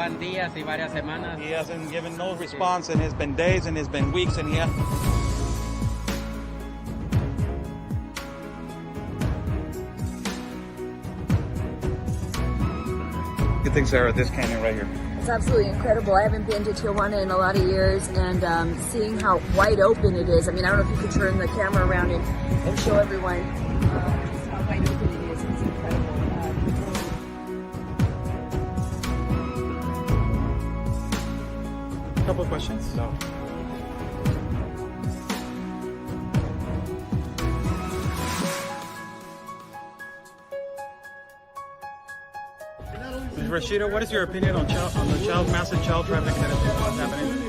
van días y varias semanas. He hasn't given no response, and it's been days, and it's been weeks, and he has... What do you think, Sarah, this canyon right here? It's absolutely incredible. I haven't been to Tijuana in a lot of years, and seeing how wide open it is. I mean, I don't know if you could turn the camera around and show everyone just how wide open it is. It's incredible. A couple of questions? No. Rashida, what is your opinion on the massive child trafficking that is happening?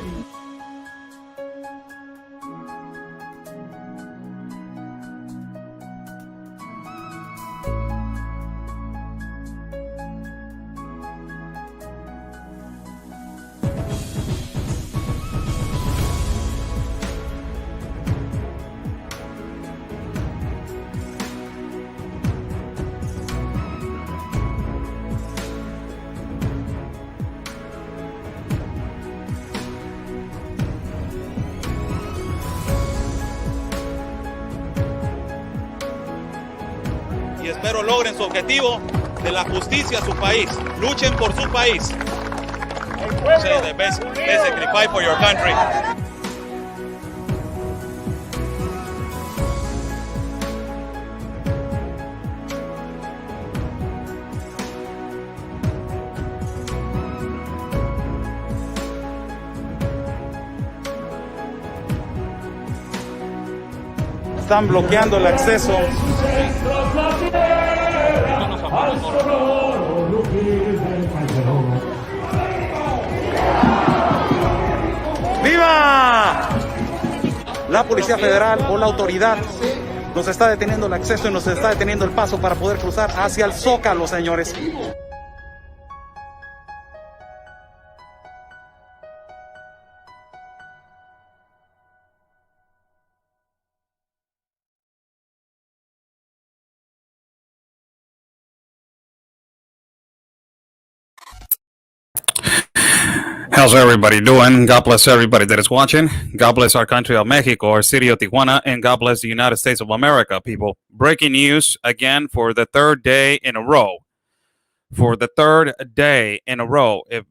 Y espero logren su objetivo de la justicia a su país. Luchen por su país. Say the basically fight for your country. Están bloqueando el acceso. ¡Viva! La Policía Federal o la autoridad nos está deteniendo el acceso y nos está deteniendo el paso para poder cruzar hacia el Zócalo, señores. How's everybody doing? God bless everybody that is watching. God bless our country of Mexico, our city of Tijuana, and God bless the United States of America, people. Breaking news again for the third day in a row.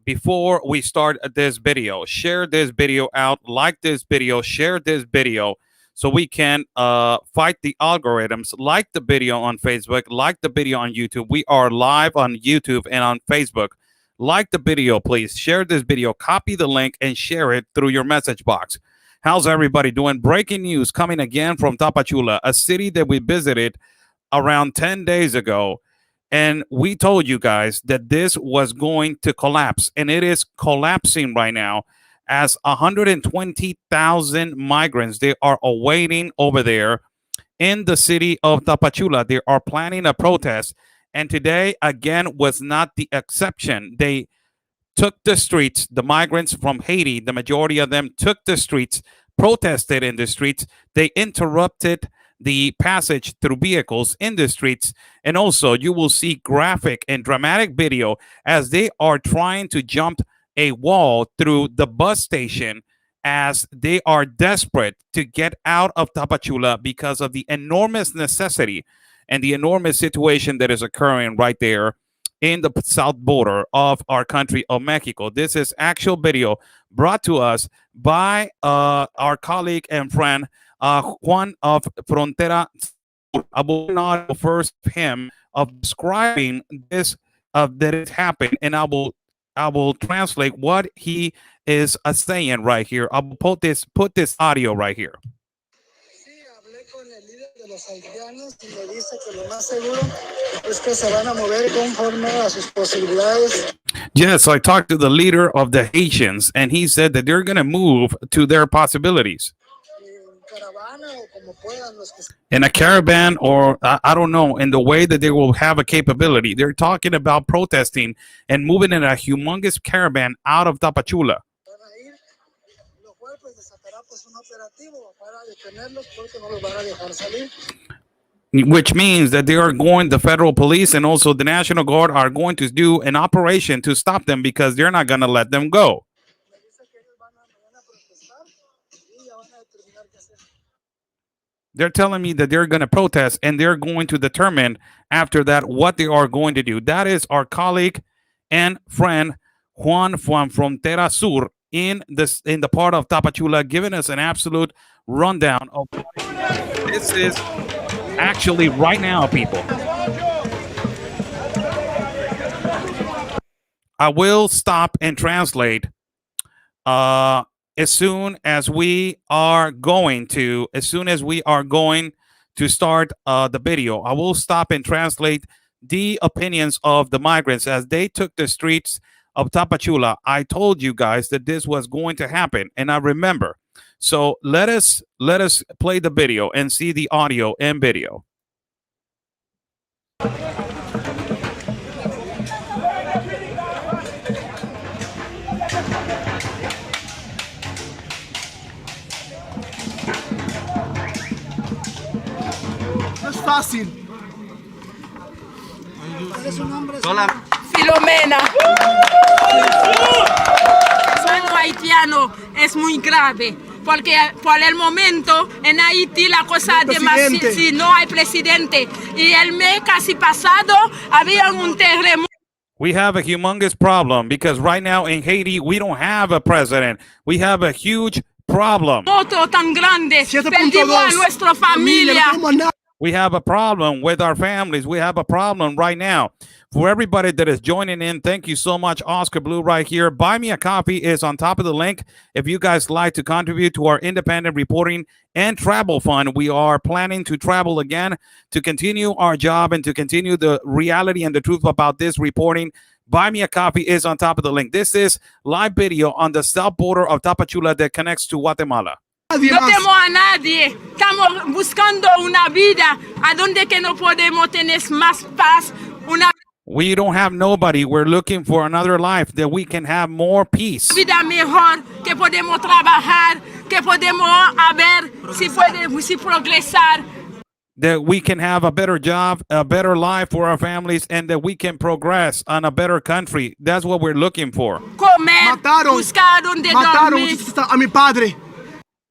Before we start this video, share this video out, like this video, share this video so we can fight the algorithms. Like the video on Facebook, like the video on YouTube. We are live on YouTube and on Facebook. Like the video, please. Share this video. Copy the link and share it through your message box. How's everybody doing? Breaking news coming again from Tapachula, a city that we visited around 10 days ago. And we told you guys that this was going to collapse. And it is collapsing right now as 120,000 migrants, they are awaiting over there in the city of Tapachula. They are planning a protest. And today, again, was not the exception. They took the streets. The migrants from Haiti, the majority of them took the streets, protested in the streets. They interrupted the passage through vehicles in the streets. And also, you will see graphic and dramatic video as they are trying to jump a wall through the bus station as they are desperate to get out of Tapachula because of the enormous necessity and the enormous situation that is occurring right there in the south border of our country of Mexico. This is actual video brought to us by our colleague and friend, Juan of Frontera. I will not first him of describing this that it happened, and I will translate what he is saying right here. I will put this audio right here. Los haitianos y me dice que lo más seguro es que se van a mover conforme a sus posibilidades. Yes, I talked to the leader of the Haitians, and he said that they're going to move to their possibilities. In a caravan, or I don't know, in the way that they will have a capability. They're talking about protesting and moving in a humongous caravan out of Tapachula. which means that the federal police and also the National Guard are going to do an operation to stop them because they're not going to let them go. They're telling me that they're going to protest and they're going to determine after that what they are going to do. That is our colleague and friend Juan from Frontera Sur in the part of Tapachula, giving us an absolute rundown of this is actually right now, people. I will stop and translate as soon as we are going to start the video. I will stop and translate the opinions of the migrants as they took the streets of Tapachula. I told you guys that this was going to happen, and I remember. So let us play the video and see the audio and video. Fácil. ¿Cuál es su nombre? Filomena. Sueldo haitiano es muy grave porque por el momento en Haití la cosa demasiado, si no hay presidente y el mes casi pasado había un terremoto. We have a humongous problem because right now in Haiti we don't have a president. We have a huge problem. Tan grande. Perdimos a nuestra familia. We have a problem with our families. We have a problem right now. For everybody that is joining in, thank you so much, Oscar Blue, right here. Buy Me a Coffee is on top of the link. If you guys like to contribute to our independent reporting and travel fund, we are planning to travel again to continue our job and to continue the reality and the truth about this reporting. Buy Me a Coffee is on top of the link. This is live video on the south border of Tapachula that connects to Guatemala. No temo a nadie, estamos buscando una vida a donde que no podemos tener más paz. We don't have nobody. We're looking for another life that we can have more peace. Vida mejor, que podemos trabajar, que podemos si progresar. That we can have a better job, a better life for our families, and that we can progress on a better country. That's what we're looking for. Comer, buscar donde dormir. A mi padre.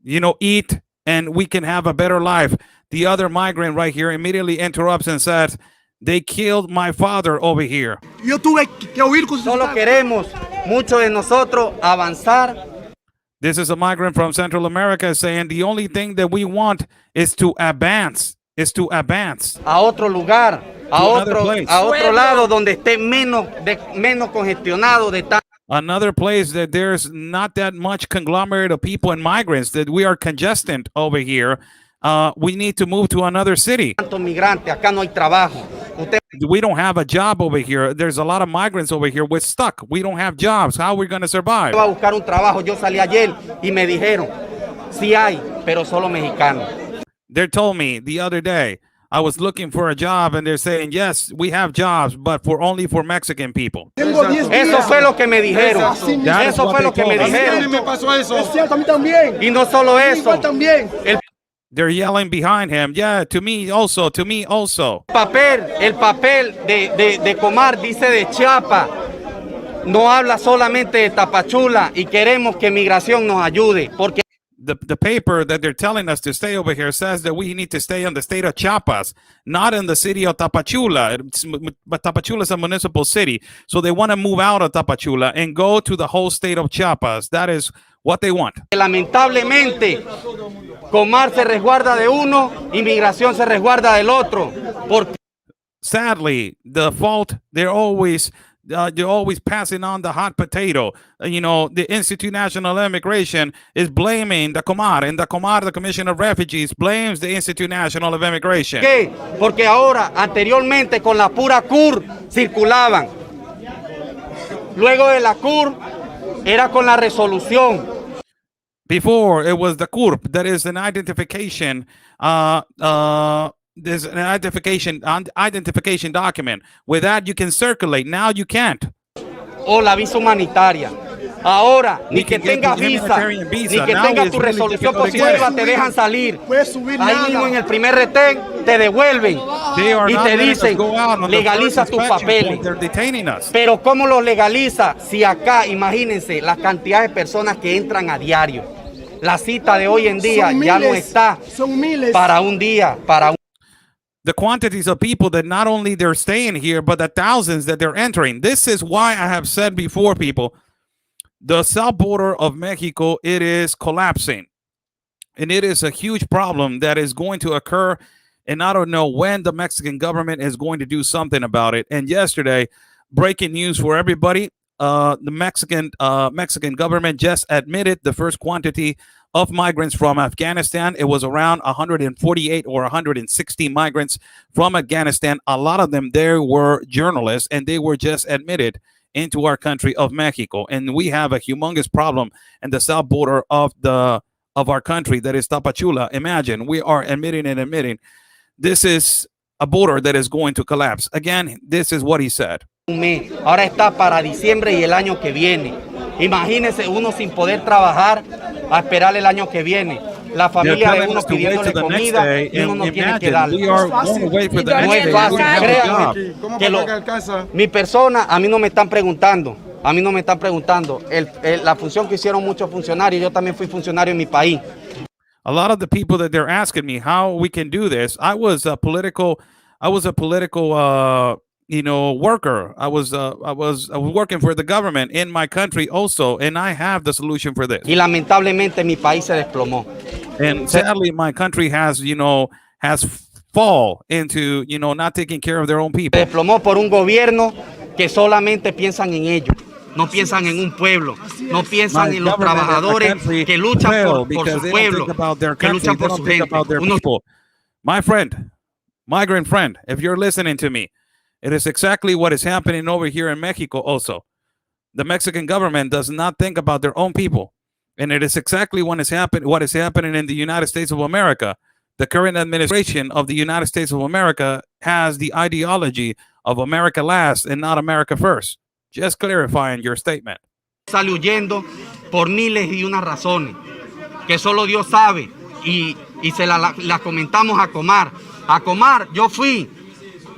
You know, eat, and we can have a better life. The other migrant right here immediately interrupts and says, they killed my father over here. Yo tuve que huir con Solo queremos, muchos de nosotros, avanzar. This is a migrant from Central America saying the only thing that we want is to advance, a otro lugar, a otro lado donde esté menos congestionado de tal. Another place that there's not that much conglomerate of people and migrants, that we are congested over here. We need to move to another city. Acá no hay trabajo. We don't have a job over here. There's a lot of migrants over here. We're stuck. We don't have jobs. How are we going to survive? Voy a buscar un trabajo. Yo salí ayer y me dijeron, sí hay, pero solo mexicanos. They told me the other day, I was looking for a job and they're saying, yes, we have jobs, but only for Mexican people. Eso fue lo que me dijeron. Eso fue lo que me dijeron. Y no solo eso. They're yelling behind him. Yeah, to me also. El papel de Comar dice de Chiapas. No habla solamente de Tapachula y queremos que Migración nos ayude porque the paper that they're telling us to stay over here says that we need to stay in the state of Chiapas, not in the city of Tapachula. But Tapachula is a municipal city, so they want to move out of Tapachula and go to the whole state of Chiapas. That is what they want. Lamentablemente, Comar se resguarda de uno y Migración se resguarda del otro. Porque sadly, the fault they're always passing on the hot potato. You know, the Institute National Immigration is blaming the Comar, and the Comar, the Commission of Refugees, blames the Institute National of Immigration. ¿Qué? Porque ahora, anteriormente, con la pura CUR circulaban. Luego de la CUR, era con la resolución. Before, it was the CURP, that is an identification there's an identification document. With that, you can circulate. Now you can't. O la visa humanitaria. Ahora, ni We que can get tengas the visa, humanitarian ni visa. que Now tengas it's tu really resolución difficult to get positiva, it. te dejan salir. Puedes subir Ahí nada. mismo en el primer retén te devuelven They are y not te letting us dicen, go out on the legaliza first tus inspection papeles. point. They're detaining us. Pero ¿cómo los legaliza si acá, imagínense, la cantidad de personas que entran a diario? La cita de hoy en día Son ya no miles, está son miles. para un día, para un... The quantities of people that not only they're staying here, but the thousands that they're entering. This is why I have said before, people, the south border of Mexico, it is collapsing. And it is a huge problem that is going to occur. And I don't know when the Mexican government is going to do something about it. And yesterday, breaking news for everybody, the Mexican government just admitted the first quantity of migrants from Afghanistan. It was around 148 or 160 migrants from Afghanistan. A lot of them there were journalists, and they were just admitted into our country of Mexico. And we have a humongous problem in the south border of our country, that is Tapachula. Imagine, we are admitting. This is a border that is going to collapse. Again, this is what he said. un mes. Ahora está para diciembre y el año que viene. Imagínese uno sin poder trabajar a esperar el año que viene. La familia de uno pidiéndole comida y uno no tiene que darle. No es fácil, créanme. Mi persona, a mí no me están preguntando. A mí no me están preguntando. La función que hicieron muchos funcionarios, yo también fui funcionario en mi país. A lot of the people that they're asking me how we can do this. I was a political worker. I was working for the government in my country also, and I have the solution for this. Y lamentablemente mi país se desplomó. And sadly, my country has fall into, not taking care of their own people. Se desplomó por un gobierno que solamente piensan en ellos. No piensan en un pueblo, no piensan en los trabajadores que luchan por su pueblo, que luchan por su gente. My friend, migrant friend, if you're listening to me, it is exactly what is happening over here in Mexico also. The Mexican government does not think about their own people. And it is exactly what is happening in the United States of America. The current administration of the United States of America has the ideology of America last and not America first. Just clarifying your statement. Sale huyendo por miles y unas razones que solo Dios sabe y se la comentamos a Comar. A Comar yo fui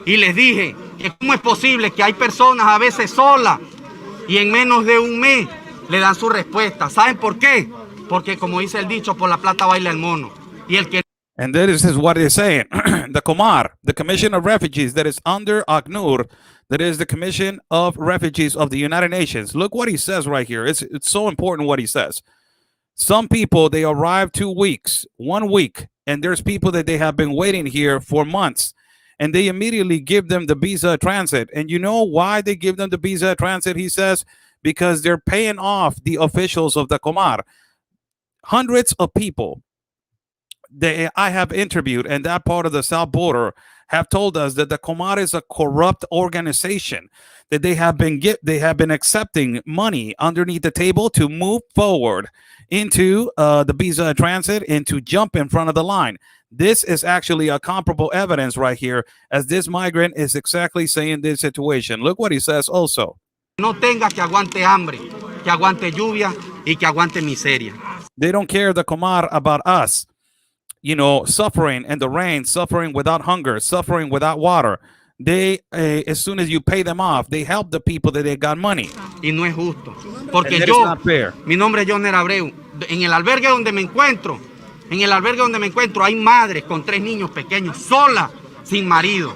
y les dije que cómo es posible que hay personas a veces solas y en menos de un mes le dan su respuesta. ¿Saben por qué? Porque como dice el dicho, por la plata baila el mono. Y el que And this is what it's saying. The COMAR, the Commission of Refugees that is under ACNUR, that is the Commission of Refugees of the United Nations. Look what he says right here. It's so important what he says. Some people, they arrive 2 weeks, 1 week, and there's people that they have been waiting here for months, and they immediately give them the visa transit. And you know why they give them the visa transit, he says? Because they're paying off the officials of the COMAR. Hundreds of people I have interviewed in that part of the south border have told us that the COMAR is a corrupt organization, that they have been accepting money underneath the table to move forward into the visa transit and to jump in front of the line. This is actually a comparable evidence right here, as this migrant is exactly saying this situation. Look what he says also. no tenga que aguante hambre, que aguante lluvia y que aguante miseria. They don't care, the COMAR, about us. Suffering in the rain, suffering without hunger, suffering without water. They, as soon as you pay them off, they help the people that they got money. Y no es justo. Porque And yo, not fair. mi nombre es Joner Abreu, en el albergue donde me encuentro, hay madres con 3 niños pequeños, solas, sin marido.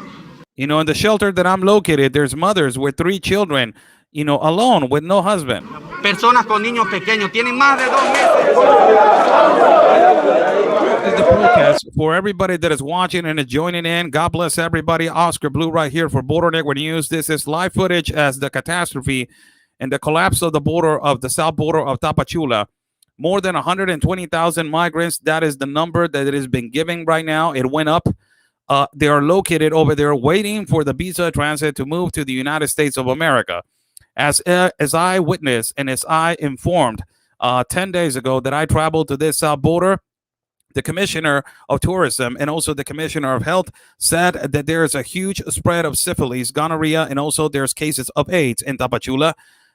In the shelter that I'm located, there's mothers with 3 children, alone with no husband. Personas con niños pequeños, tienen más de 2 meses. This is the protest for everybody that is watching and is joining in. God bless everybody. Oscar Blue right here for Border Network News. This is live footage as the catastrophe and the collapse of the border of the south border of Tapachula. More than 120,000 migrants. That is the number that it has been giving right now. It went up. They are located over there waiting for the visa transit to move to the United States of America. As I witnessed and as I informed 10 days ago that I traveled to this south border, the Commissioner of Tourism and also the Commissioner of Health said that there is a huge spread of syphilis, gonorrhea, and also there's cases of AIDS in Tapachula.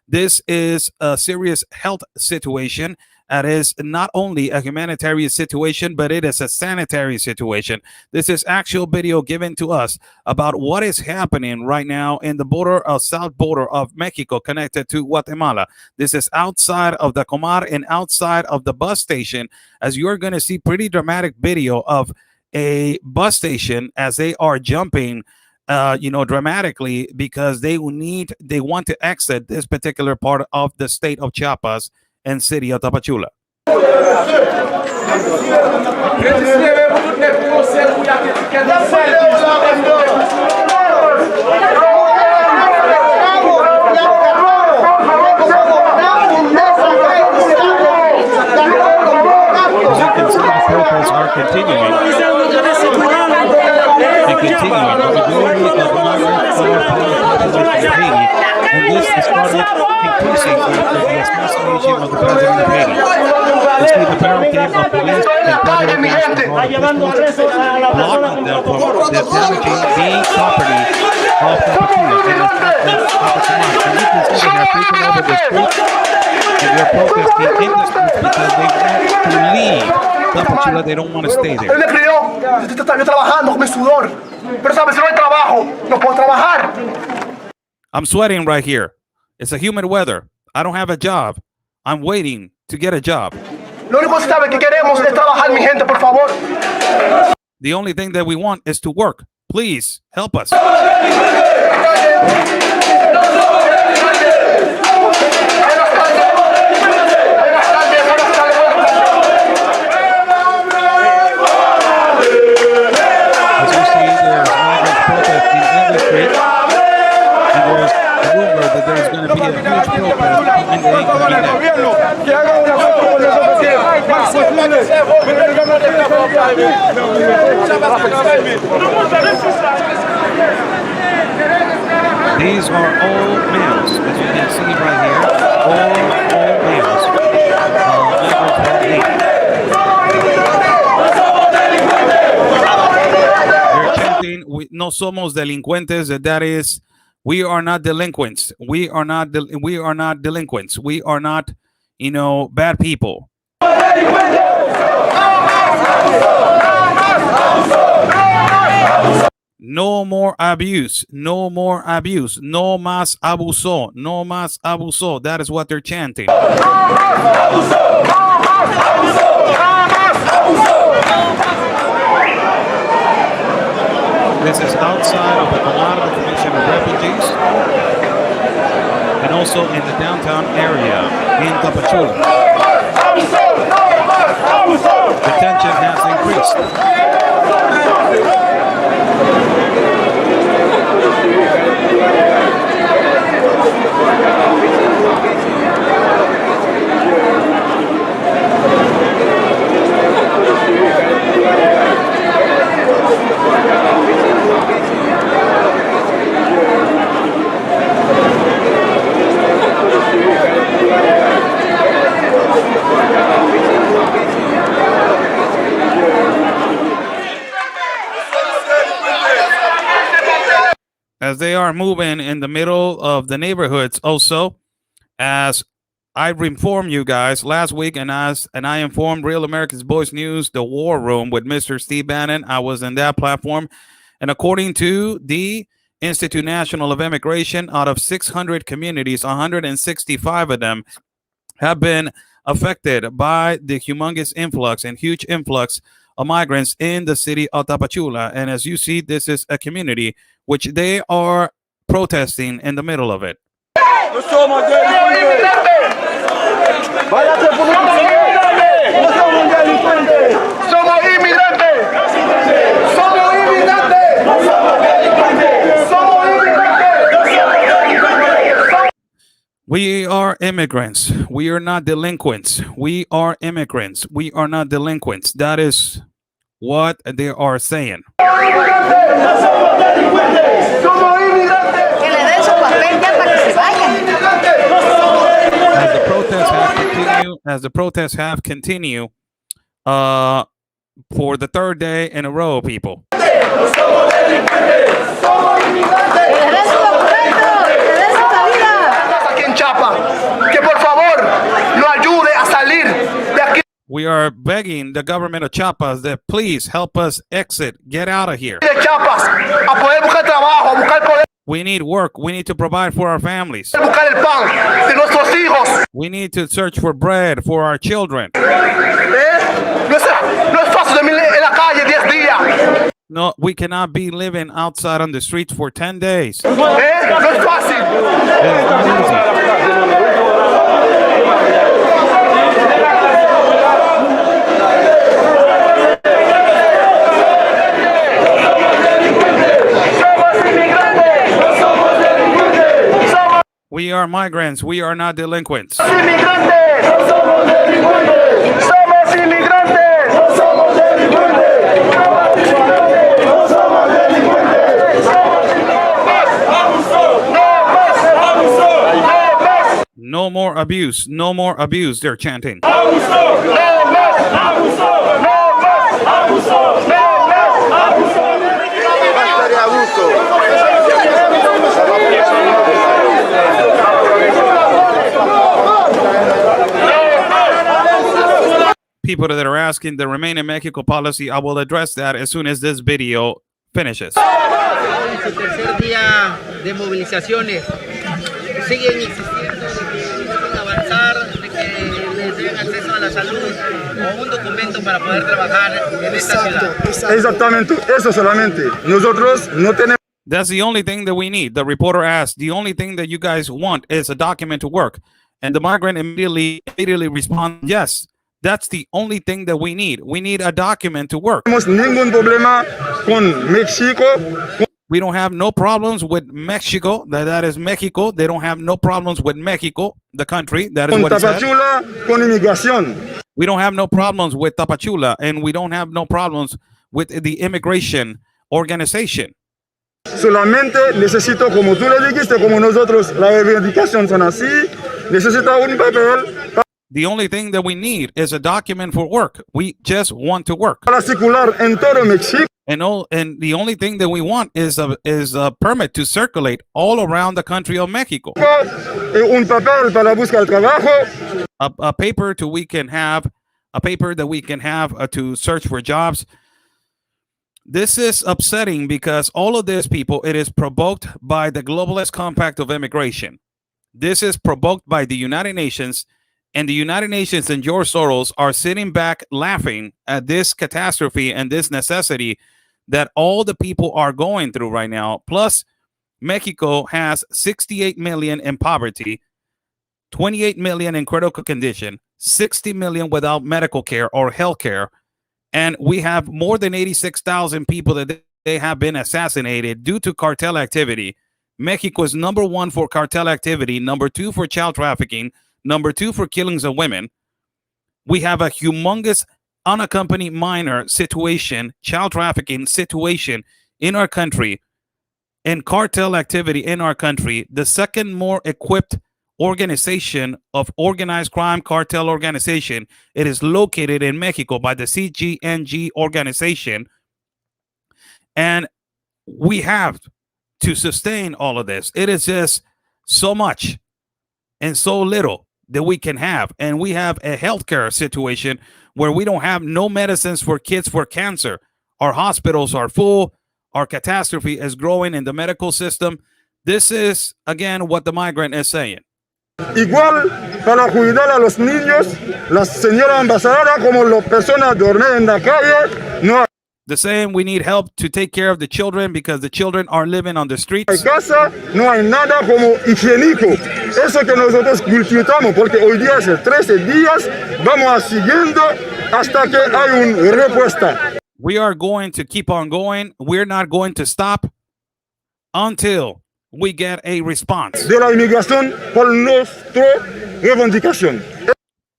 This is a serious health situation. That is not only a humanitarian situation, but it is a sanitary situation. This is actual video given to us about what is happening right now in the border of south border of Mexico connected to Guatemala. This is outside of the Comar and outside of the bus station, as you're going to see pretty dramatic video of a bus station as they are jumping dramatically because they want to exit this particular part of the state of Chiapas and city of Tapachula. Protests are continuing. And continuing. The majority of the migrants are Haiti, and this has started increasing after the assassination of the president of Haiti. You see the barricade of police and federal blocking them from damaging the property of Tapachula and of Tapachula. And you can see they are taking over the streets and they're protesting in the streets because they want to leave Tapachula. They don't want to stay there. I'm sweating right here. It's a humid weather. I don't have a job. I'm waiting to get a job. The only thing that we want is to work. Please help us. That there's going to be a huge protest in the These are all males, as you can see right here. All males. They're chanting, "No somos delincuentes." That is, we are not delinquents. We are not delinquents. We are not, bad people. No more abuse. No more abuse. No más abuso. No más abuso. That is what they're chanting. This is outside of the Comar Commission of Refugees and also in the downtown area in Tapachula. The tension has increased. As they are moving in the middle of the neighborhoods, also, as I informed you guys last week, and I informed Real America's Voice News, the War Room with Mr. Steve Bannon. I was in that platform, and according to the Institute National of Immigration, out of 600 communities, 165 of them have been affected by the humongous influx and huge influx of migrants in the city of Tapachula. And as you see, this is a community which they are protesting in the middle of it. We are immigrants. We are not delinquents. We are immigrants. We are not delinquents. That is what they are saying. As the protests have continued, for the third day in a row, people. We are begging the government of Chiapas that please help us exit, get out of here. We need work. We need to provide for our families. We need to search for bread for our children. No, we cannot be living outside on the streets for 10 days. We are migrants. We are not delinquents. No more abuse. No more abuse, they're chanting. People that are asking the Remain in Mexico policy, I will address that as soon as this video finishes. Su tercer día de movilizaciones siguen insistiendo de que quieren avanzar, de que les den acceso a la salud o un documento para poder trabajar en esta ciudad. Exactamente, eso solamente. Nosotros no tenemos. That's the only thing that we need. The reporter asked, the only thing that you guys want is a document to work. And the migrant immediately responds, yes, that's the only thing that we need. We need a document to work. No tenemos ningún problema con México. We don't have no problems with Mexico. That is Mexico. They don't have no problems with Mexico, the country. That is what it said. Con inmigración. We don't have no problems with Tapachula, and we don't have no problems with the immigration organization. Solamente necesito, como tú le dijiste, como nosotros, la reivindicación son así, necesita un papel. The only thing that we need is a document for work. We just want to work. Para circular en todo México. And the only thing that we want is a permit to circulate all around the country of Mexico. Un papel para buscar trabajo. A paper that we can have to search for jobs. This is upsetting because all of this, people, it is provoked by the Globalist Compact of Immigration. This is provoked by the United Nations, and the United Nations and George Soros are sitting back laughing at this catastrophe and this necessity that all the people are going through right now. Plus, Mexico has 68 million in poverty, 28 million in critical condition, 60 million without medical care or health care, and we have more than 86,000 people that they have been assassinated due to cartel activity. Mexico is number one for cartel activity, number two for child trafficking, number two for killings of women. We have a humongous unaccompanied minor situation, child trafficking situation in our country, and cartel activity in our country. The second more equipped organization of organized crime cartel organization. It is located in Mexico by the CGNG organization. And we have to sustain all of this. It is just so much and so little that we can have. And we have a healthcare situation where we don't have no medicines for kids for cancer. Our hospitals are full. Our catastrophe is growing in the medical system. This is, again, what the migrant is saying. Igual para cuidar a los niños, la señora embajadora como las personas duermen en la calle, no The same, we need help to take care of the children because the children are living on the streets. hay casa, no hay nada como higiénico. Eso que nosotros cultivamos, porque hoy día hace 13 días, vamos a siguiendo hasta que hay una respuesta. We are going to keep on going. We're not going to stop until we get a response. De la inmigración por nuestra reivindicación.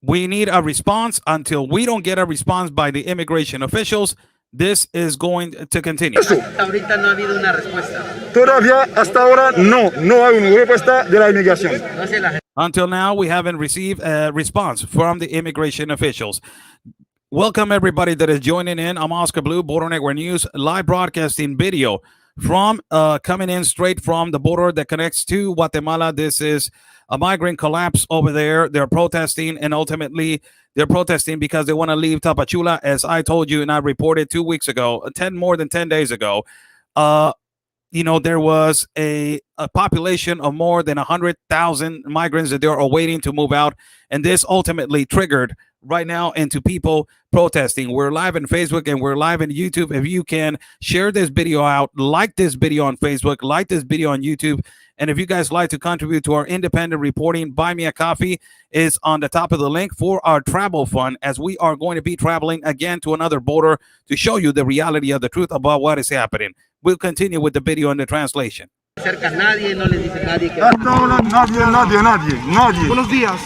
We need a response. Until we don't get a response by the immigration officials, this is going to continue. Ahorita no ha habido una respuesta. Todavía hasta ahora no hay una respuesta de la inmigración. Until now, we haven't received a response from the immigration officials. Welcome everybody that is joining in. I'm Oscar Blue, Border Network News, live broadcasting video from coming in straight from the border that connects to Guatemala. This is a migrant collapse over there. They're protesting, and ultimately they're protesting because they want to leave Tapachula, as I told you and I reported 2 weeks ago, more than 10 days ago. There was a population of more than 100,000 migrants that they are awaiting to move out. And this ultimately triggered right now into people protesting. We're live on Facebook and we're live on YouTube. If you can share this video out, like this video on Facebook, like this video on YouTube. And if you guys like to contribute to our independent reporting, Buy Me a Coffee is on the top of the link for our travel fund, as we are going to be traveling again to another border to show you the reality of the truth about what is happening. We'll continue with the video and the translation. Nadie. Buenos días.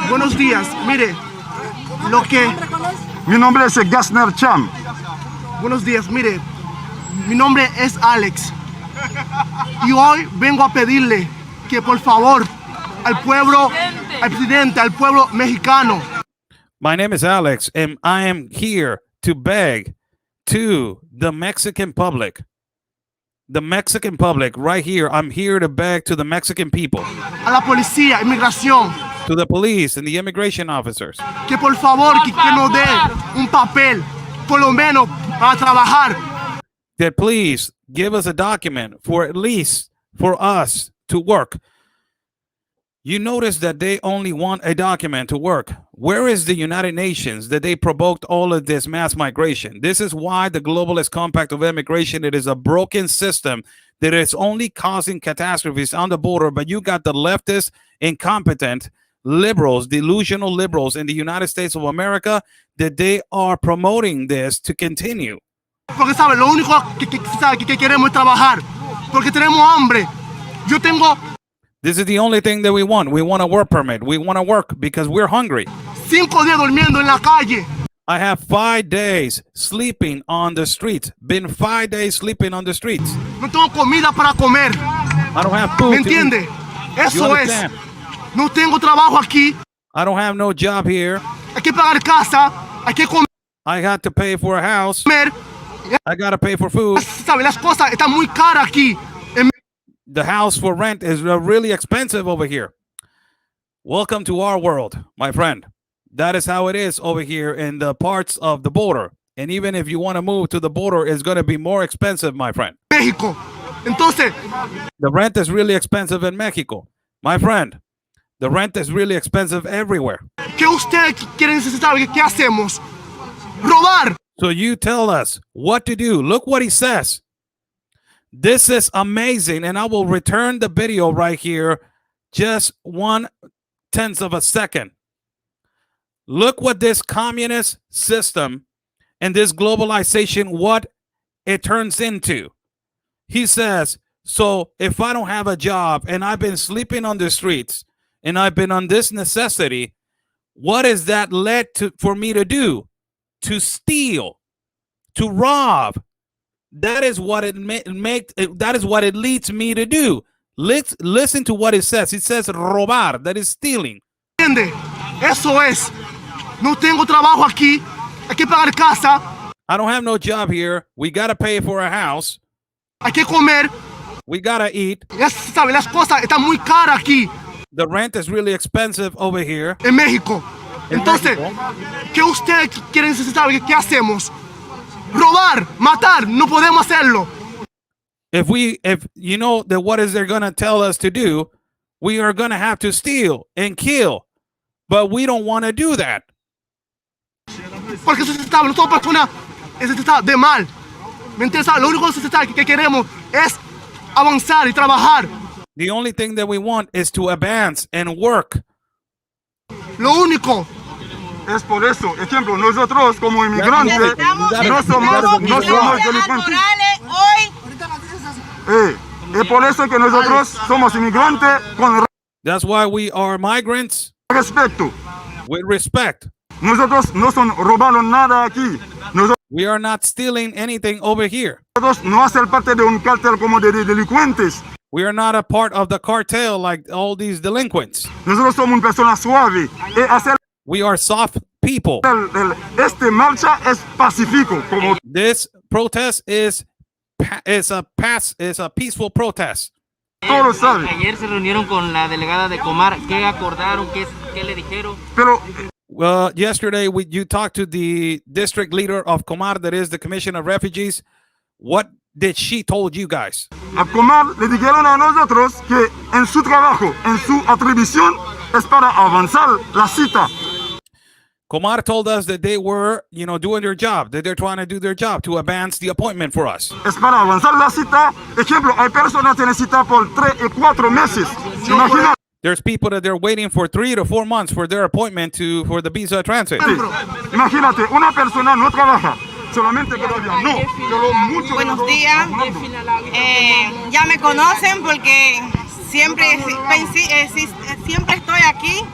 Buenos días. Mire, lo que... Mi nombre es Gassner Cham. Buenos días. Mire, mi nombre es Alex. Y hoy vengo a pedirle que por favor al pueblo, al presidente, al pueblo mexicano. My name is Alex, and I am here to beg to the Mexican public. The Mexican public right here. I'm here to beg to the Mexican people. A la policía, inmigración. To the police and the immigration officers. Que por favor que nos dé un papel, por lo menos para trabajar. That please give us a document for at least for us to work. You notice that they only want a document to work. Where is the United Nations that they provoked all of this mass migration? This is why the Globalist Compact of Immigration, it is a broken system that is only causing catastrophes on the border. But you got the leftist, incompetent liberals, delusional liberals in the United States of America, that they are promoting this to continue. Porque sabe, lo único que queremos es trabajar. Porque tenemos hambre. Yo tengo... This is the only thing that we want. We want a work permit. We want to work because we're hungry. 5 días durmiendo en la calle. I have 5 days sleeping on the streets. Been 5 days sleeping on the streets. No tengo comida para comer. I don't have food. ¿Me entiende? Eso es. No tengo trabajo aquí. I don't have no job here. Hay que pagar casa. Hay que comer. I got to pay for a house. I got to pay for food. Sabe, las cosas están muy caras aquí. The house for rent is really expensive over here. Welcome to our world, my friend. That is how it is over here in the parts of the border. And even if you want to move to the border, it's going to be more expensive, my friend. México. Entonces, the rent is really expensive in Mexico. My friend, the rent is really expensive everywhere. ¿Qué usted quiere necesitar? ¿Qué hacemos? Robar. So you tell us what to do. Look what he says. This is amazing, and I will return the video right here, just 1/10 of a second. Look what this communist system and this globalization, what it turns into. He says, so if I don't have a job and I've been sleeping on the streets and I've been on this necessity, what is that led to for me to do? To steal, to rob. That is what that is what it leads me to do. Listen to what it says. It says robar, that is stealing. Eso es. No tengo trabajo aquí. Hay que pagar casa. I don't have no job here. We got to pay for a house. Hay que comer. We got to eat. Ya sabe, las cosas están muy caras aquí. The rent is really expensive over here. En México. Entonces, ¿qué usted quiere necesitar? ¿Qué hacemos? Robar, matar, no podemos hacerlo. If you know that what is they're going to tell us to do, we are going to have to steal and kill. But we don't want to do that. Porque eso está, no somos personas, eso está de mal. ¿Me entiendes? Lo único que queremos es avanzar y trabajar. The only thing that we want is to advance and work. Lo único. Es por eso, ejemplo, nosotros como inmigrantes no somos delincuentes. Es por eso que nosotros somos inmigrantes con That's why we are migrants. Respeto. With respect. Nosotros no son robando nada aquí. We are not stealing anything over here. Nosotros no hacemos parte de un cartel como de delincuentes. We are not a part of the cartel like all these delinquents. Nosotros somos una persona suave. We are soft people. Esta marcha es pacífico. This protest is peaceful protest. Todos saben. Ayer se reunieron con la delegada de Comar. ¿Qué acordaron? ¿Qué le dijeron? Pero Yesterday, you talked to the district leader of Comar, that is the Commission of Refugees. What did she told you guys? a Comar le dijeron a nosotros que en su trabajo, en su atribución, es para avanzar la cita. Comar told us that they were, doing their job, that they're trying to do their job to advance the appointment for us. Es para avanzar la cita. Ejemplo, hay personas que tienen cita por 3 y 4 meses. Imagina. There's people that they're waiting for 3 to 4 months for their appointment for the visa transit. Imagínate, una persona no trabaja. Solamente todavía no. Pero mucho. Buenos días. Ya me conocen porque siempre estoy aquí.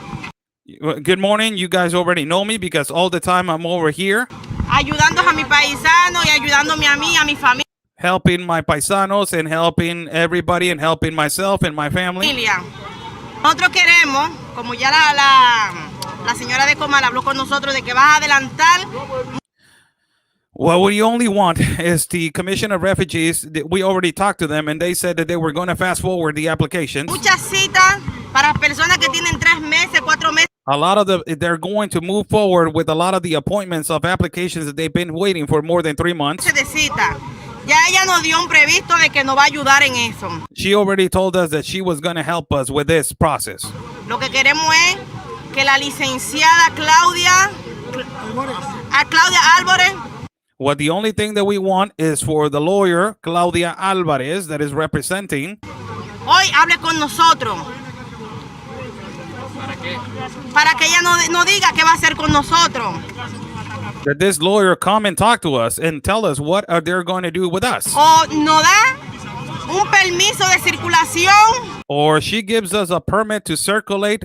Good morning. You guys already know me because all the time I'm over here. Ayudando a mi paisano y ayudándome a mí, a mi familia. Helping my paisanos and helping everybody and helping myself and my family. Nosotros queremos, como ya la señora de Comal habló con nosotros de que vas a adelantar. What we only want is the Commission of Refugees. We already talked to them and they said that they were going to fast forward the applications. Muchas citas para personas que tienen 3 meses, 4 meses. A lot of they're going to move forward with a lot of the appointments of applications that they've been waiting for more than 3 months. De cita. Ya ella nos dio un previsto de que nos va a ayudar en eso. She already told us that she was going to help us with this process. Lo que queremos es que la licenciada Claudia Álvarez. What the only thing that we want is for the lawyer Claudia Álvarez that is representing. Hoy hable con nosotros. Para que ella no diga qué va a hacer con nosotros. That this lawyer come and talk to us and tell us what are they going to do with us. O nos da un permiso de circulación. Or she gives us a permit to circulate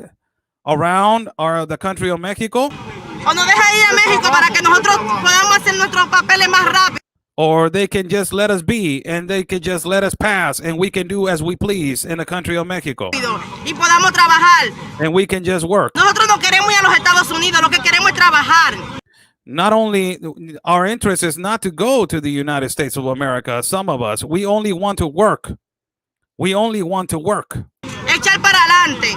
around the country of Mexico. O nos deja ir a México para que nosotros podamos hacer nuestros papeles más rápido. Or they can just let us be and they can just let us pass and we can do as we please in the country of Mexico. Y podamos trabajar. And we can just work. Nosotros no queremos ir a los Estados Unidos, lo que queremos es trabajar. Not only our interest is not to go to the United States of America, some of us, we only want to work. We only want to work. Echar para adelante.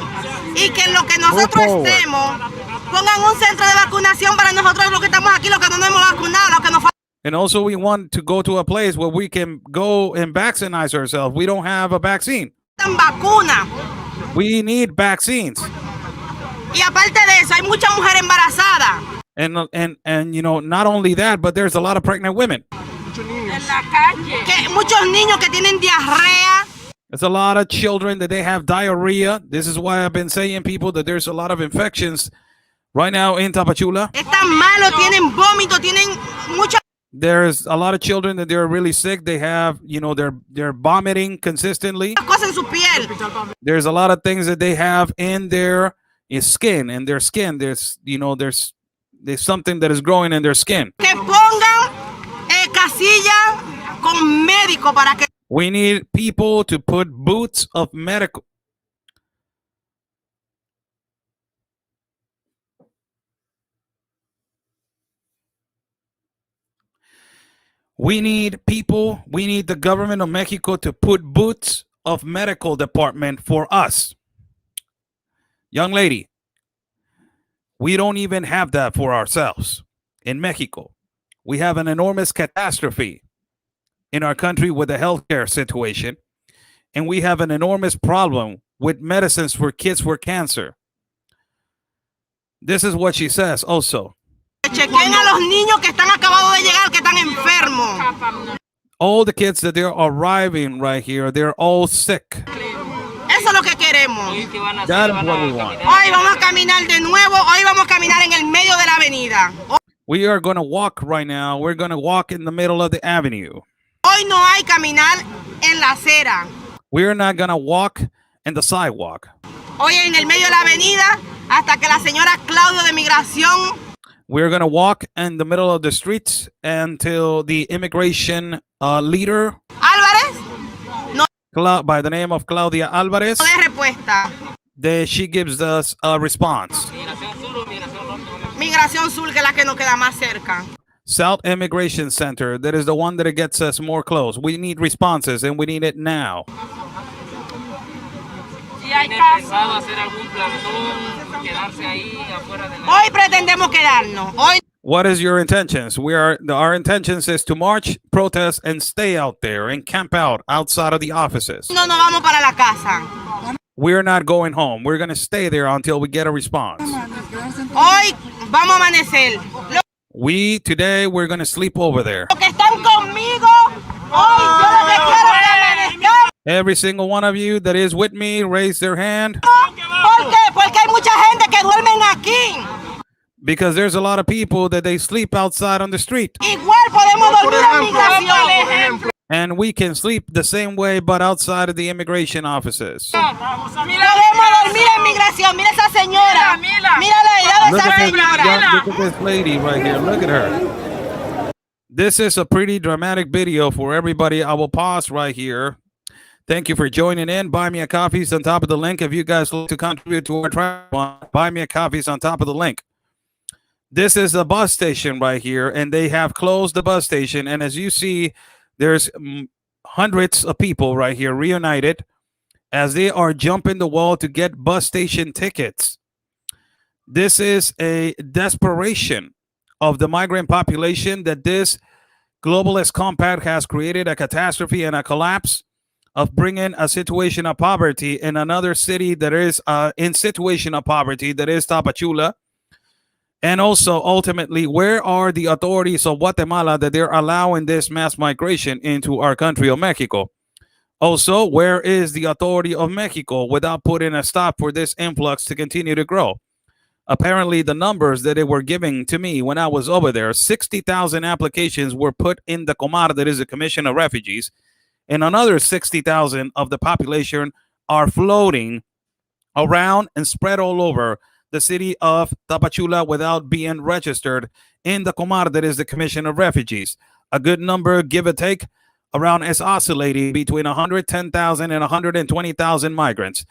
Y que en lo que nosotros estemos, pongan un centro de vacunación para nosotros los que estamos aquí, los que no nos hemos vacunado, los que nos faltan. And also we want to go to a place where we can go and vaccinate ourselves. We don't have a vaccine. Vacuna. We need vaccines. Y aparte de eso, hay muchas mujeres embarazadas. And not only that, but there's a lot of pregnant women. Que muchos niños que tienen diarrea. There's a lot of children that they have diarrhea. This is why I've been saying people that there's a lot of infections right now in Tapachula. Están malos, tienen vómito, tienen mucha. There's a lot of children that they're really sick. They have, they're vomiting consistently. Cosas en su piel. There's a lot of things that they have in their skin. In their skin, there's something that is growing in their skin. Que pongan casilla con médico para que. We need people to put boots of medical. We need the government of Mexico to put boots of medical department for us. Young lady, we don't even have that for ourselves in Mexico. We have an enormous catastrophe in our country with the healthcare situation, and we have an enormous problem with medicines for kids for cancer. This is what she says also. Chequen a los niños que están acabados de llegar, que están enfermos. All the kids that they're arriving right here, they're all sick. Eso es lo que queremos. That is what we want. Hoy vamos a caminar de nuevo, hoy vamos a caminar en el medio de la avenida. We are going to walk right now. We're going to walk in the middle of the avenue. Hoy no hay caminar en la acera. We're not going to walk in the sidewalk. Hoy en el medio de la avenida hasta que la señora Claudia de Migración. We're going to walk in the middle of the streets until the immigration leader Álvarez no, by the name of Claudia Álvarez, de respuesta. She gives us a response. Migración Sur, que es la que nos queda más cerca. South Immigration Center, that is the one that it gets us more close. We need responses and we need it now. Hoy pretendemos quedarnos. Hoy. What is your intentions? Our intentions is to march, protest, and stay out there and camp out outside of the offices. No nos vamos para la casa. We're not going home. We're going to stay there until we get a response. Hoy vamos a amanecer. Today, we're going to sleep over there. Los que están conmigo, hoy yo lo que quiero es amanecer. Every single one of you that is with me, raise their hand. ¿Por qué? Porque hay mucha gente que duermen aquí. Because there's a lot of people that they sleep outside on the street. Igual podemos dormir en migración. And we can sleep the same way, but outside of the immigration offices. Podemos dormir en migración. Mira esa señora. Mira la edad de esa señora. Look at this lady right here. Look at her. This is a pretty dramatic video for everybody. I will pause right here. Thank you for joining in. Buy me a coffee is on top of the link. If you guys like to contribute to our trial, buy me a coffee is on top of the link. This is the bus station right here, and they have closed the bus station. And as you see, there's hundreds of people right here reunited as they are jumping the wall to get bus station tickets. This is a desperation of the migrant population that this globalist compact has created a catastrophe and a collapse of bringing a situation of poverty in another city that is in situation of poverty, that is Tapachula. And also, ultimately, where are the authorities of Guatemala that they're allowing this mass migration into our country of Mexico? Also, where is the authority of Mexico without putting a stop for this influx to continue to grow? Apparently, the numbers that they were giving to me when I was over there, 60,000 applications were put in the COMAR, that is the Commission of Refugees, and another 60,000 of the population are floating around and spread all over the city of Tapachula without being registered in the COMAR, that is the Commission of Refugees. A good number, give or take, around is oscillating between 110,000 and 120,000 migrants.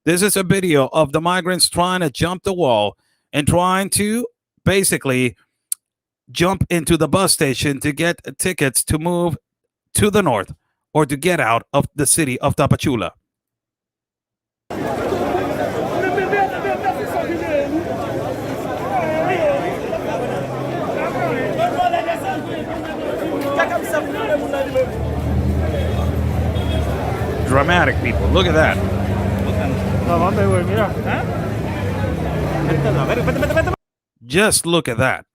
This is a video of the migrants trying to jump the wall and trying to basically jump into the bus station to get tickets to move to the north or to get out of the city of Tapachula. Dramatic people. Look at that. Just look at that.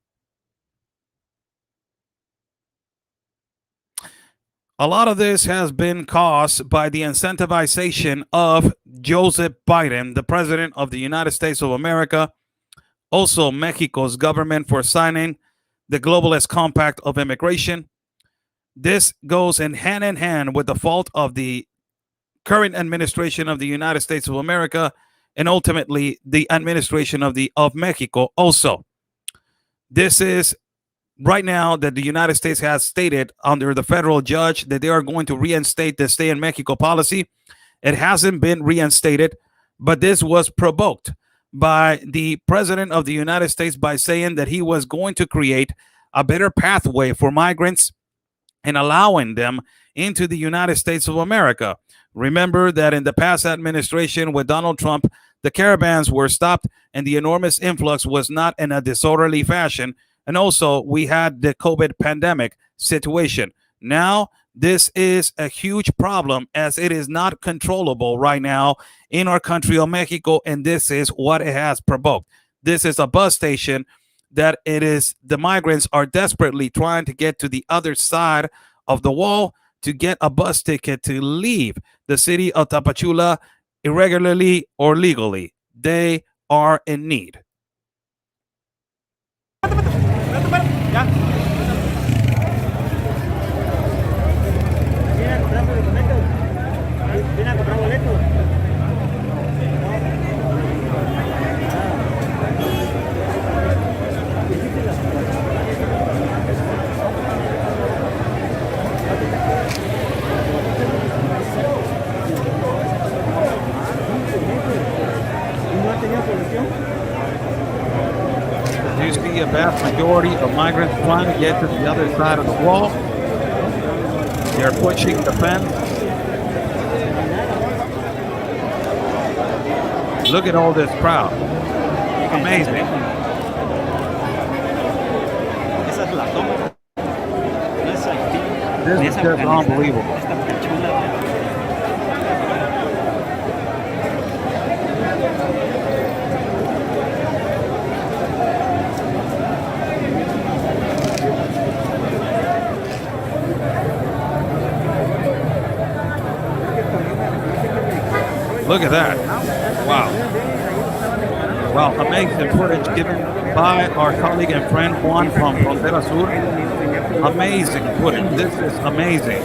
A lot of this has been caused by the incentivization of Joseph Biden, the president of the United States of America, also Mexico's government, for signing the globalist compact of immigration. This goes in hand with the fault of the current administration of the United States of America and ultimately the administration of Mexico also. This is right now that the United States has stated under the federal judge that they are going to reinstate the stay in Mexico policy. It hasn't been reinstated, but this was provoked by the president of the United States by saying that he was going to create a better pathway for migrants and allowing them into the United States of America. Remember that in the past administration with Donald Trump, the caravans were stopped and the enormous influx was not in a disorderly fashion. And also we had the COVID pandemic situation. Now, this is a huge problem as it is not controllable right now in our country of Mexico. And this is what it has provoked. This is a bus station that it is the migrants are desperately trying to get to the other side of the wall to get a bus ticket to leave the city of Tapachula irregularly or legally. They are in need. you see a vast majority of migrants trying to get to the other side of the wall. They're pushing the fence. Look at all this crowd. Amazing. This is just unbelievable. Look at that. Wow. Wow, amazing footage given by our colleague and friend Juan from Frontera Sur. Amazing footage. This is amazing.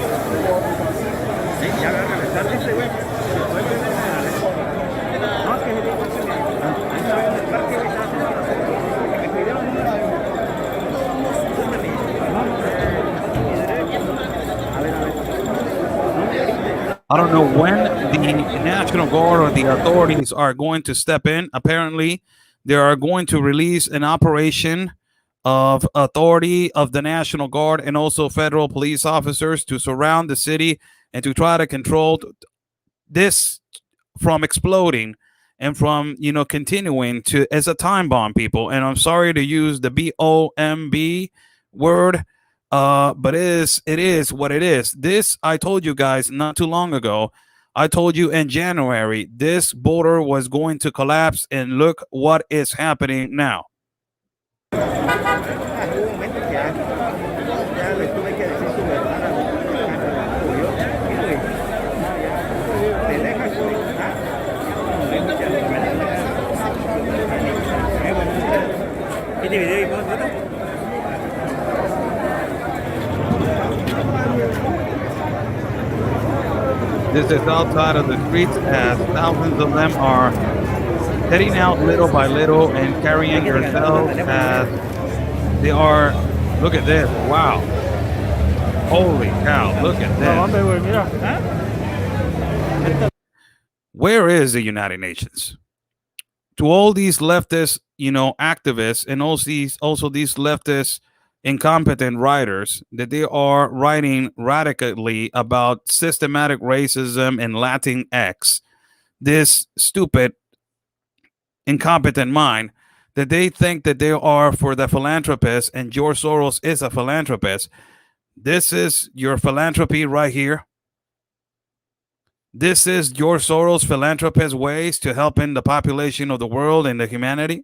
I don't know when the National Guard or the authorities are going to step in. Apparently, they are going to release an operation of authority of the National Guard and also federal police officers to surround the city and to try to control this from exploding and from, you know, continuing to as a time bomb, people. And I'm sorry to use the BOMB word, but it is what it is. This, I told you guys not too long ago. I told you in January, this border was going to collapse, and look what is happening now. This is outside of the streets as thousands of them are heading out little by little and carrying themselves as they are. Look at this. Wow. Holy cow. Look at this. Where is the United Nations? To all these leftist, you know, activists and also these leftist incompetent writers that they are writing radically about systematic racism in Latinx, this stupid incompetent mind that they think that they are for the philanthropist, and George Soros is a philanthropist. This is your philanthropy right here. This is George Soros' philanthropist ways to helping the population of the world and the humanity.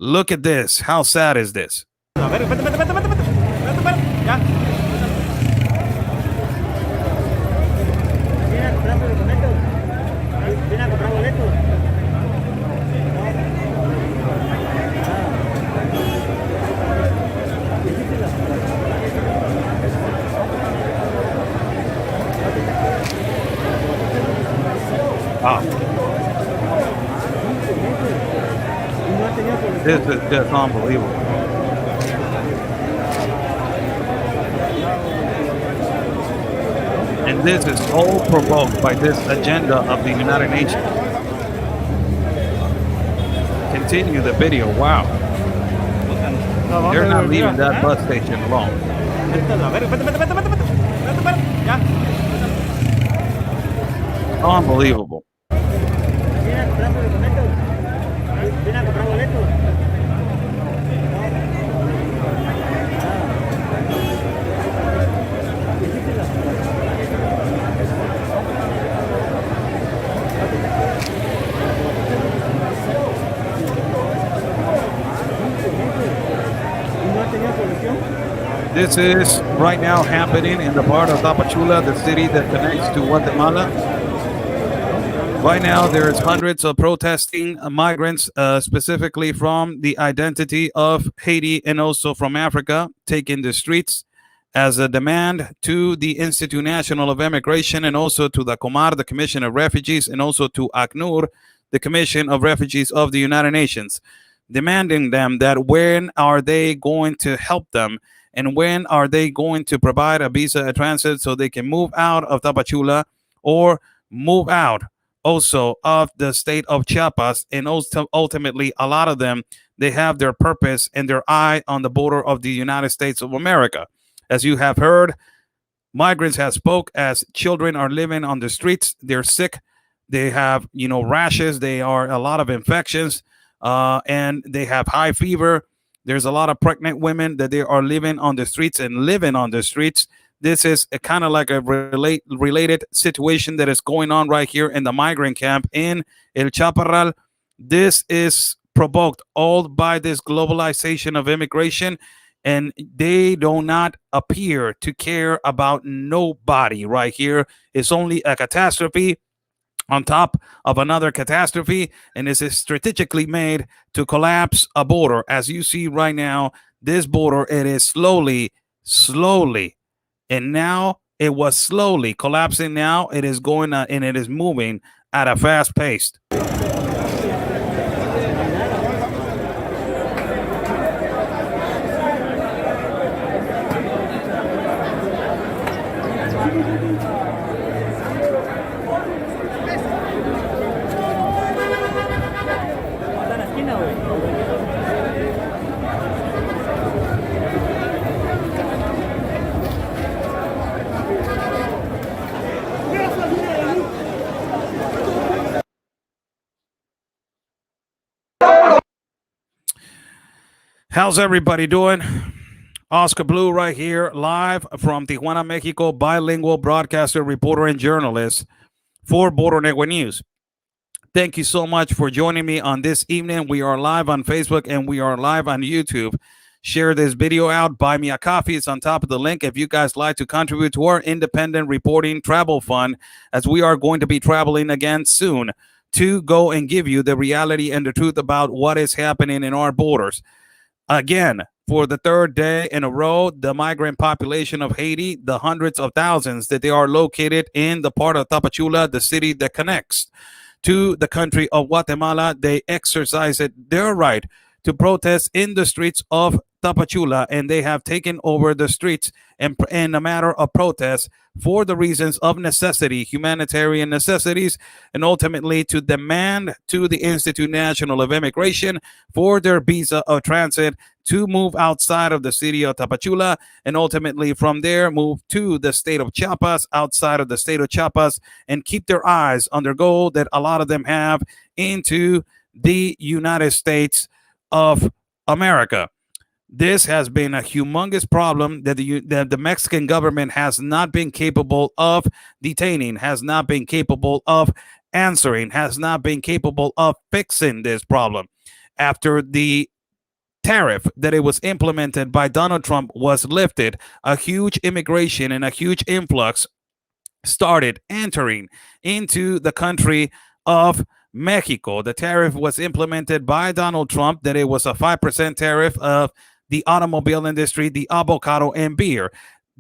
Look at this. How sad is this? Wow. This is just unbelievable. And this is all provoked by this agenda of the United Nations. Continue the video. Wow. They're not leaving that bus station alone. Unbelievable. This is right now happening in the part of Tapachula, the city that connects to Guatemala. Right now, there's hundreds of protesting migrants, specifically from the identity of Haiti and also from Africa, taking the streets as a demand to the Institute National of Immigration and also to the COMAR, the Commission of Refugees, and also to ACNUR, the Commission of Refugees of the United Nations, demanding them that when are they going to help them and when are they going to provide a visa, a transit, so they can move out of Tapachula or move out also of the state of Chiapas, and ultimately a lot of them, they have their purpose and their eye on the border of the United States of America. As you have heard, migrants have spoke as children are living on the streets. They're sick. They have, rashes. They are a lot of infections, and they have high fever. There's a lot of pregnant women that they are living on the streets and living on the streets. This is a kind of like a related situation that is going on right here in the migrant camp in El Chaparral. This is provoked all by this globalization of immigration, and they do not appear to care about nobody right here. It's only a catastrophe on top of another catastrophe, and this is strategically made to collapse a border. As you see right now, this border, it is slowly, and now it was slowly collapsing. Now it is going and it is moving at a fast pace. How's everybody doing? Oscar Blue right here, live from Tijuana, Mexico, bilingual broadcaster, reporter, and journalist for Border Network News. Thank you so much for joining me on this evening. We are live on Facebook and we are live on YouTube. Share this video out. Buy me a coffee. It's on top of the link if you guys like to contribute to our independent reporting travel fund, as we are going to be traveling again soon to go and give you the reality and the truth about what is happening in our borders. Again, for the third day in a row, the migrant population of Haiti, the hundreds of thousands that they are located in the part of Tapachula, the city that connects to the country of Guatemala, they exercise their right to protest in the streets of Tapachula, and they have taken over the streets in a matter of protest for the reasons of necessity, humanitarian necessities, and ultimately to demand to the Institute National of Immigration for their visa of transit to move outside of the city of Tapachula, and ultimately from there move to the state of Chiapas, outside of the state of Chiapas, and keep their eyes on their goal that a lot of them have into the United States of America. This has been a humongous problem that the Mexican government has not been capable of detaining, has not been capable of answering, has not been capable of fixing this problem. After the tariff that it was implemented by Donald Trump was lifted, a huge immigration and a huge influx started entering into the country of Mexico. The tariff was implemented by Donald Trump, that it was a 5% tariff of the automobile industry, the avocado, and beer.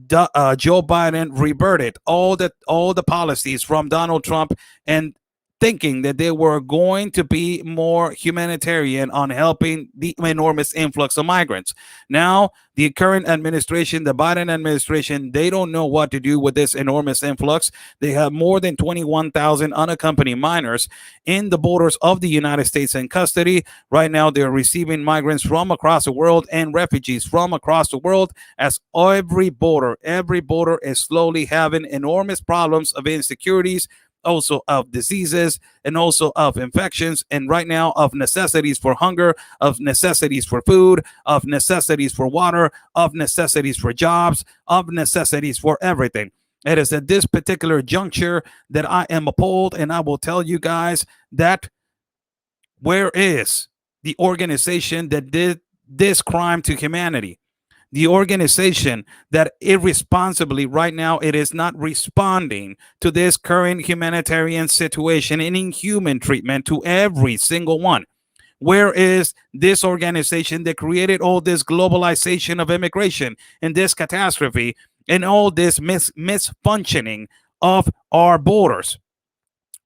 Joe Biden reverted all the policies from Donald Trump, and thinking that they were going to be more humanitarian on helping the enormous influx of migrants. Now, the current administration, the Biden administration, they don't know what to do with this enormous influx. They have more than 21,000 unaccompanied minors in the borders of the United States in custody. Right now, they're receiving migrants from across the world and refugees from across the world, as every border is slowly having enormous problems of insecurities, also of diseases, and also of infections, and right now of necessities for hunger, of necessities for food, of necessities for water, of necessities for jobs, of necessities for everything. It is at this particular juncture that I am appalled, and I will tell you guys that where is the organization that did this crime to humanity? The organization that irresponsibly right now, it is not responding to this current humanitarian situation and inhuman treatment to every single one. Where is this organization that created all this globalization of immigration and this catastrophe and all this misfunctioning of our borders?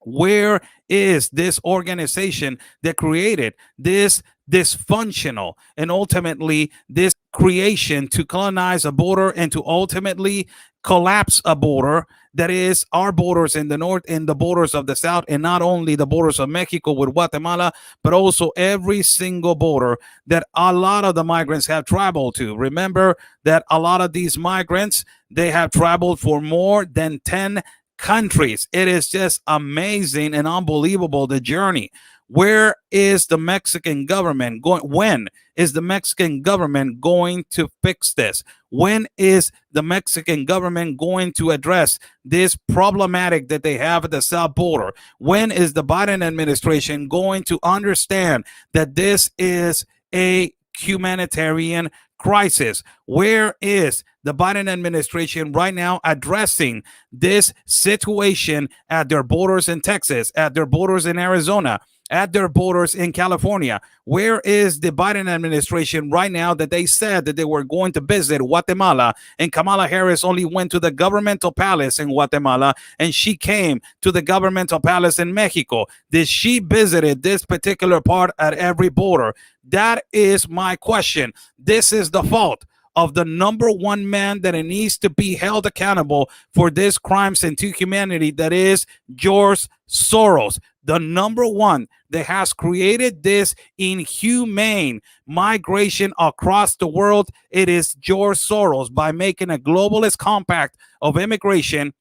Where is this organization that created this dysfunctional and ultimately this creation to colonize a border and to ultimately collapse a border that is our borders in the north and the borders of the south, and not only the borders of Mexico with Guatemala, but also every single border that a lot of the migrants have traveled to. Remember that a lot of these migrants, they have traveled for more than 10 countries. It is just amazing and unbelievable, the journey. Where is the Mexican government going? When is the Mexican government going to fix this? When is the Mexican government going to address this problematic that they have at the south border? When is the Biden administration going to understand that this is a humanitarian crisis? Where is the Biden administration right now addressing this situation at their borders in Texas, at their borders in Arizona, at their borders in California? Where is the Biden administration right now that they said that they were going to visit Guatemala, and Kamala Harris only went to the governmental palace in Guatemala and she came to the governmental palace in Mexico? Did she visit this particular part at every border? That is my question. This is the fault of the number one man that it needs to be held accountable for these crimes into humanity, that is George Soros, the number one that has created this inhumane migration across the world. It is George Soros, by making a globalist compact of immigration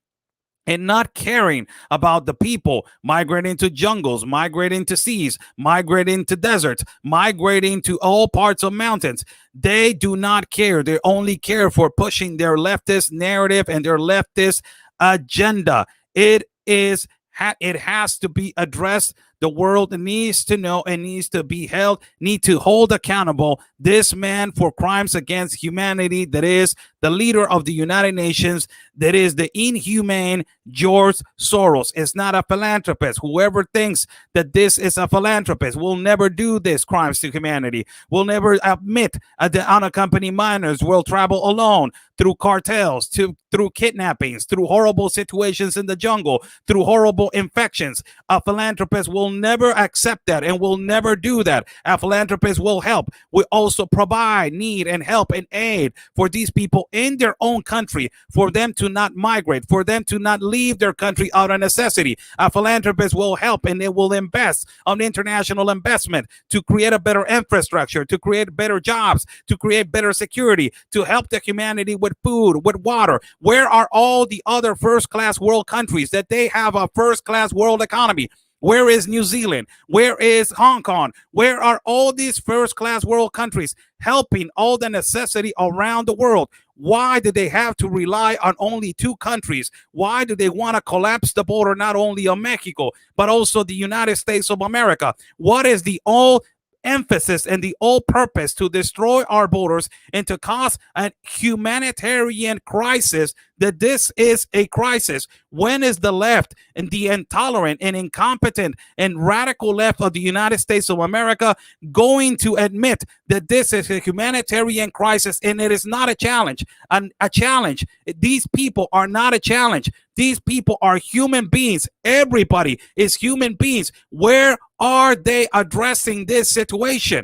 and not caring about the people migrating to jungles, migrating to seas, migrating to deserts, migrating to all parts of mountains. They do not care. They only care for pushing their leftist narrative and their leftist agenda. It has to be addressed. The world needs to know and needs to be held, need to hold accountable this man for crimes against humanity, that is the leader of the United Nations, that is the inhumane George Soros. Is not a philanthropist. Whoever thinks that this is a philanthropist will never do these crimes to humanity, will never admit that unaccompanied minors will travel alone through cartels, through kidnappings, through horrible situations in the jungle, through horrible infections. A philanthropist will never accept that and will never do that. A philanthropist will help. We also provide need and help and aid for these people in their own country, for them to not migrate, for them to not leave their country out of necessity. A philanthropist will help, and it will invest on international investment to create a better infrastructure, to create better jobs, to create better security, to help the humanity with food, with water. Where are all the other first-class world countries that they have a first-class world economy? Where is New Zealand? Where is Hong Kong? Where are all these first-class world countries helping all the necessity around the world? Why do they have to rely on only two countries? Why do they want to collapse the border, not only of Mexico, but also the United States of America? What is the all emphasis and the all purpose to destroy our borders and to cause a humanitarian crisis? That this is a crisis. When is the left and the intolerant and incompetent and radical left of the United States of America going to admit that this is a humanitarian crisis and it is not a challenge? A challenge. These people are not a challenge. These people are human beings. Everybody is human beings. Where are they addressing this situation?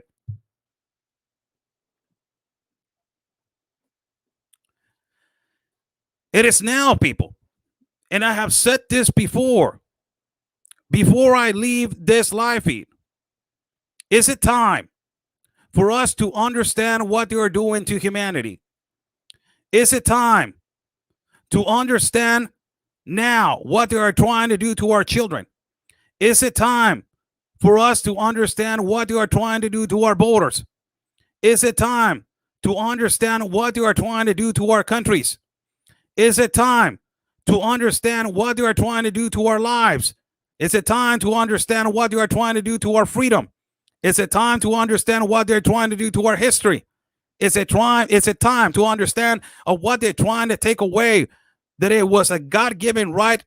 It is now, people. And I have said this before I leave this live feed. Is it time for us to understand what they are doing to humanity? Is it time to understand now what they are trying to do to our children? Is it time for us to understand what they are trying to do to our borders? Is it time to understand what they are trying to do to our countries? Is it time to understand what they are trying to do to our lives? Is it time to understand what they are trying to do to our freedom? Is it time to understand what they're trying to do to our history? Is it time to understand what they're trying to take away, that it was a God-given right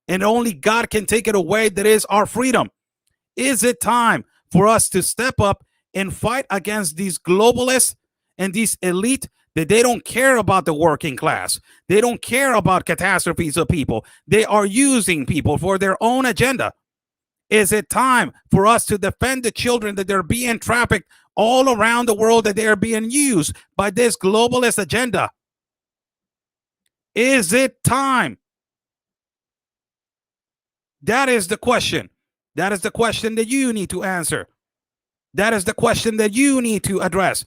and only God can take it away, that is our freedom? Is it time for us to step up and fight against these globalists and these elite that they don't care about the working class? They don't care about catastrophes of people. They are using people for their own agenda. Is it time for us to defend the children that they're being trafficked all around the world, that they are being used by this globalist agenda? Is it time? That is the question. That is the question that you need to answer. That is the question that you need to address.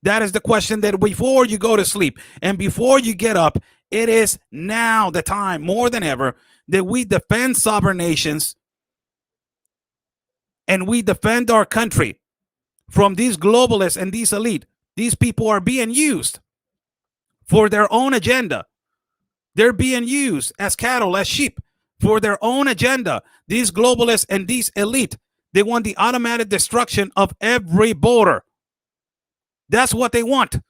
That is the question that before you go to sleep and before you get up, it is now the time more than ever that we defend sovereign nations and we defend our country from these globalists and these elite. These people are being used for their own agenda. They're being used as cattle, as sheep, for their own agenda. These globalists and these elite, they want the automatic destruction of every border. That's what they want.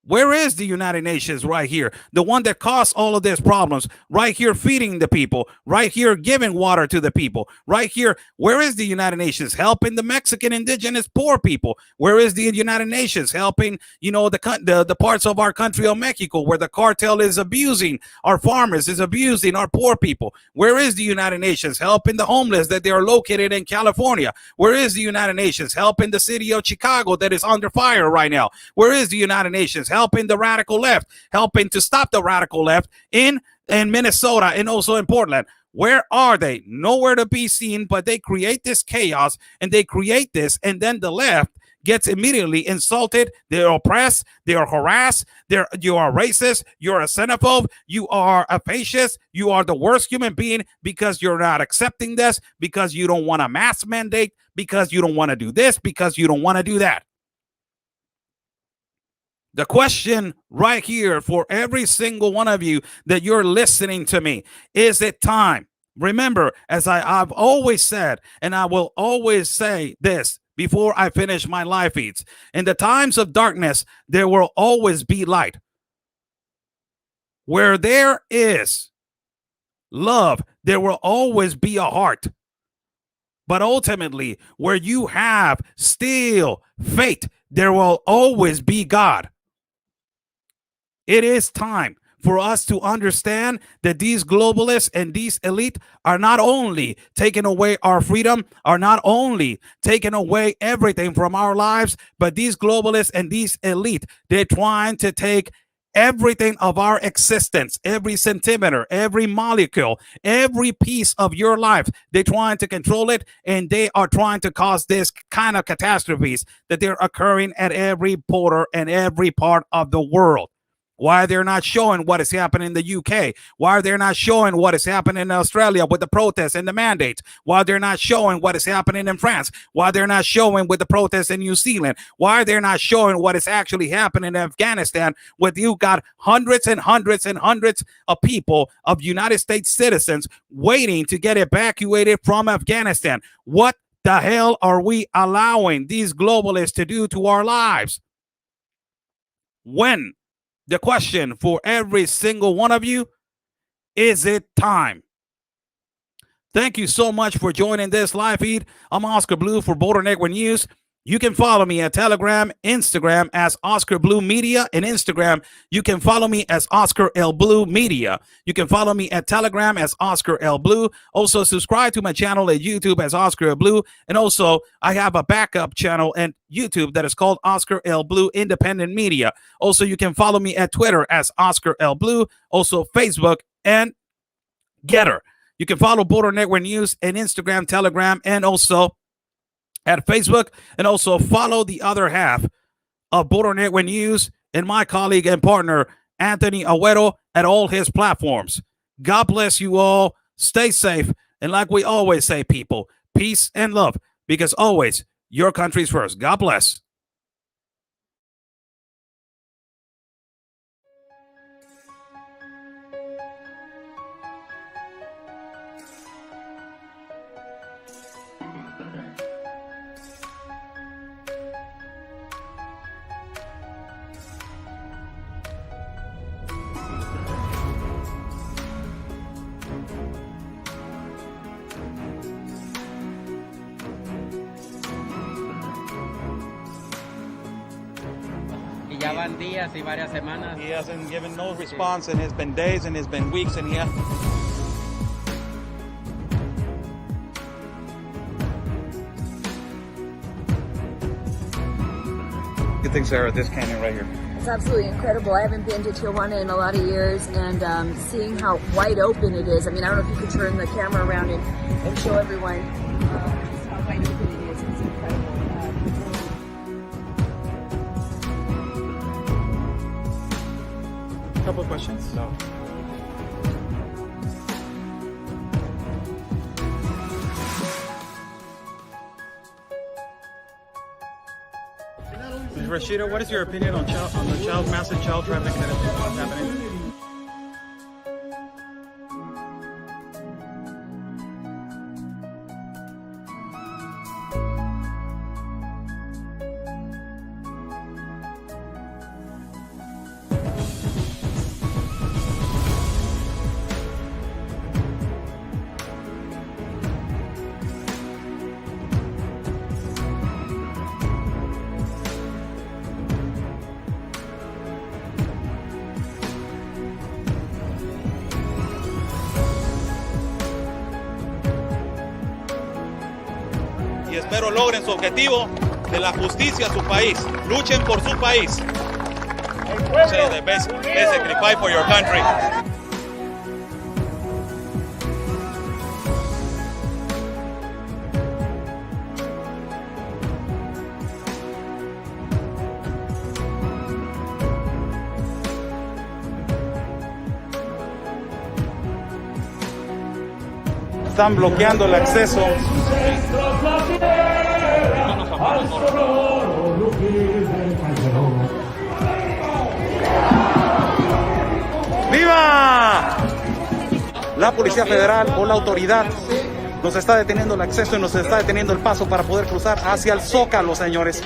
Where is the United Nations right here? The one that caused all of these problems, right here feeding the people, right here giving water to the people, right here. Where is the United Nations helping the Mexican indigenous poor people? Where is the United Nations helping, the parts of our country of Mexico where the cartel is abusing our farmers, is abusing our poor people? Where is the United Nations helping the homeless that they are located in California? Where is the United Nations helping the city of Chicago that is under fire right now? Where is the United Nations helping the radical left, helping to stop the radical left in Minnesota and also in Portland? Where are they? Nowhere to be seen, but they create this chaos and they create this, and then the left gets immediately insulted. They're oppressed, they're harassed, you are racist, you're a xenophobe, you are a fascist, you are the worst human being because you're not accepting this, because you don't want a mask mandate, because you don't want to do this, because you don't want to do that. The question right here for every single one of you that you're listening to me, is it time? Remember, as I've always said, and I will always say this before I finish my live feeds, in the times of darkness, there will always be light. Where there is love, there will always be a heart. But ultimately, where you have still faith, there will always be God. It is time for us to understand that these globalists and these elite are not only taking away our freedom, are not only taking away everything from our lives, but these globalists and these elite, they're trying to take everything of our existence, every centimeter, every molecule, every piece of your life. They're trying to control it, and they are trying to cause this kind of catastrophes that they're occurring at every border and every part of the world. Why they're not showing what is happening in the UK? Why they're not showing what is happening in Australia with the protests and the mandates? Why they're not showing what is happening in France? Why they're not showing with the protests in New Zealand? Why they're not showing what is actually happening in Afghanistan, where you got hundreds and hundreds and hundreds of people, of United States citizens, waiting to get evacuated from Afghanistan? What the hell are we allowing these globalists to do to our lives? When? The question for every single one of you, is it time? Thank you so much for joining this live feed. I'm Oscar Blue for Border Network News. You can follow me at Telegram, Instagram as Oscar Blue Media, and Instagram, you can follow me as Oscar L. Blue Media. You can follow me at Telegram as Oscar L. Blue. Also, subscribe to my channel at YouTube as Oscar L. Blue. And also, I have a backup channel at YouTube that is called Oscar L. Blue Independent Media. Also, you can follow me at Twitter as Oscar L. Blue. Also, Facebook and Getter. You can follow Border Network News and Instagram, Telegram, and also at Facebook, and also follow the other half of Border Network News and my colleague and partner, Anthony Agüero, at all his platforms. God bless you all. Stay safe. And like we always say, people, peace and love, because always your country's first. God bless. Ya van días y varias semanas. He hasn't given no response, and it's been days and it's been weeks, and he has... Good thing, Sarah, this canyon right here. It's absolutely incredible. I haven't been to Tijuana in a lot of years, and seeing how wide open it is. I mean, I don't know if you could turn the camera around and show everyone just how wide open it is. It's incredible. A couple of questions? No. Rashida, what is your opinion on the massive child trafficking that is happening? Y espero logren su objetivo de la justicia a su país. Luchen por su país. Say the best, basically fight for your country. Están bloqueando el acceso. ¡Viva! La Policía Federal o la autoridad nos está deteniendo el acceso y nos está deteniendo el paso para poder cruzar hacia el Zócalo, señores.